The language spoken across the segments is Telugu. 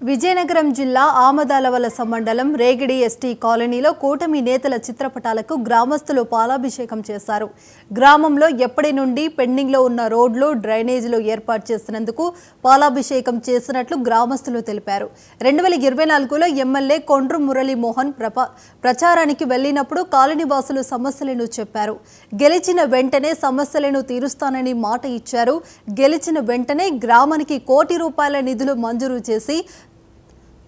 విజయనగరం జిల్లా ఆమదాలవలస మండలం రేగిడి ఎస్టీ కాలనీలో కూటమి నేతల చిత్రపటాలకు గ్రామస్తులు పాలాభిషేకం చేశారు. గ్రామంలో ఎప్పటి నుండి పెండింగ్లో ఉన్న రోడ్లు, డ్రైనేజీలు ఏర్పాటు చేసినందుకు పాలాభిషేకం చేసినట్లు గ్రామస్తులు తెలిపారు. 2024లో ఎమ్మెల్యే కొండ్రు మురళీమోహన్ ప్రచారానికి వెళ్లినప్పుడు కాలనీవాసులు సమస్యలను చెప్పారు. గెలిచిన వెంటనే సమస్యలను తీరుస్తానని మాట ఇచ్చారు. గెలిచిన వెంటనే గ్రామానికి ₹1 కోటి నిధులు మంజూరు చేసి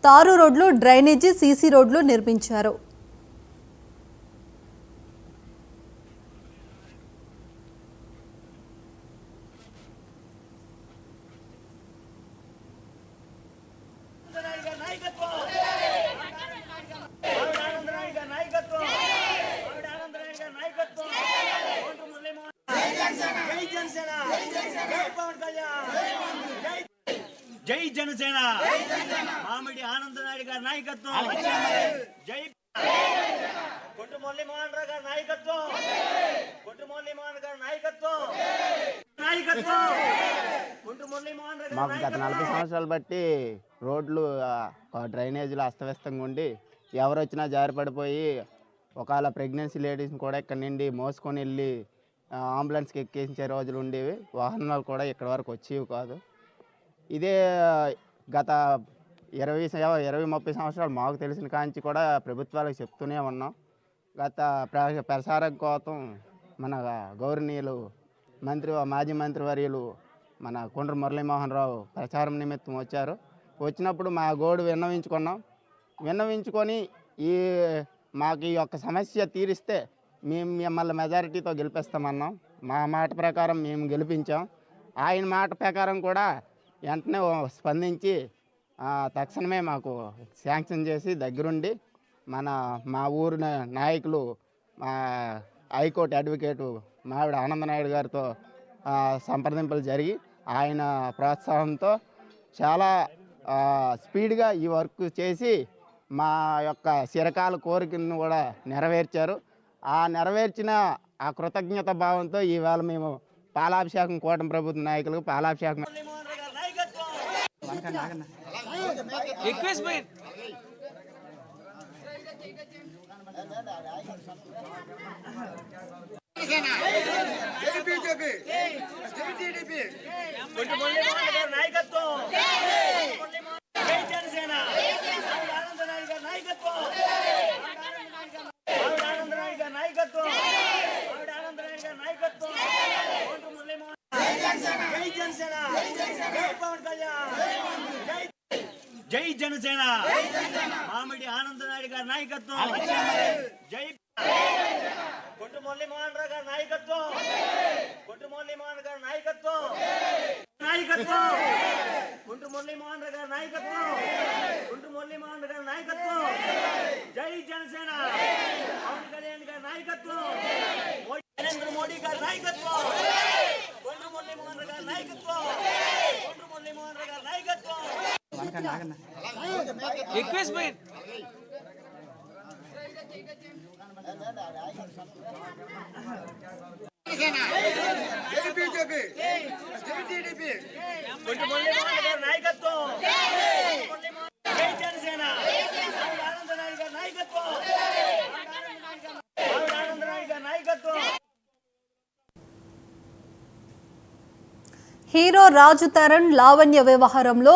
తారు రోడ్లు, డ్రైనేజీ, సీసీ రోడ్లు నిర్మించారు. జై జనసేన మామిడి ఆనంద నాయుడు గారి నాయకత్వం. జై కొండ్రు మురళీమోహన్ రావు గారి నాయకత్వం. కొండ్రు మురళీమోహన్ గారి నాయకత్వం. మాకు గత 40 సంవత్సరాలు బట్టి రోడ్లు, డ్రైనేజీలు అస్తవ్యస్తంగా ఉండి ఎవరు వచ్చినా జారిపడిపోయి ఒకవేళ ప్రెగ్నెన్సీ లేడీస్ని కూడా ఇక్కడ నుండి మోసుకొని వెళ్ళి అంబులెన్స్కి ఎక్కించే రోజులు ఉండేవి. వాహనాలు కూడా ఇక్కడ వరకు వచ్చేవి కాదు. ఇదే గత 20-30 సంవత్సరాలు మాకు తెలిసిన కాంచి కూడా ప్రభుత్వాలకు చెప్తూనే ఉన్నాం. గత ప్రసారం కోసం మన గౌరవనీయులు మాజీ మంత్రివర్యులు మన కొండ్రు మురళీమోహన్ రావు ప్రచారం నిమిత్తం వచ్చారు. వచ్చినప్పుడు మా గోడు విన్నవించుకొని మాకు ఈ యొక్క సమస్య తీరిస్తే మేము మిమ్మల్ని మెజారిటీతో గెలిపిస్తామన్నాం. మా మాట ప్రకారం మేము గెలిపించాం. ఆయన మాట ప్రకారం కూడా వెంటనే స్పందించి తక్షణమే మాకు శాంక్షన్ చేసి దగ్గరుండి మా ఊరు నాయకులు, మా హైకోర్టు అడ్వకేటు మావిడి ఆనంద నాయుడు గారితో సంప్రదింపులు జరిగి ఆయన ప్రోత్సాహంతో చాలా స్పీడ్గా ఈ వర్క్ చేసి మా యొక్క చిరకాల కోరికలను కూడా నెరవేర్చారు. ఆ నెరవేర్చిన ఆ కృతజ్ఞత భావంతో ఈవేళ మేము పాలాభిషేకం, కూటమి ప్రభుత్వ నాయకులకు పాలాభిషేకం జై జనసేన మామిడి ఆనంద నాయుడు గారి నాయకత్వం. జై కొండ్రు మురళీమోహన్ రావు గారి నాయకత్వం. కొండ్రు మురళీమోహన్ గారి నాయకత్వం. కొండ్రు మురళీమోహన్ రావు గారి నాయకత్వం. కొండ్రు మురళీమోహన్ గారి నాయకత్వం. జై జనసేన పవన్ కళ్యాణ్ గారి నాయకత్వం. నరేంద్ర మోడీ గారి నాయకత్వం. కొండ్రు మురళీమోహన్ గారి నాయకత్వం. కొండ్రు మురళీమోహన్ గారి నాయకత్వం. హీరో రాజు తరుణ్ లావణ్య వ్యవహారంలో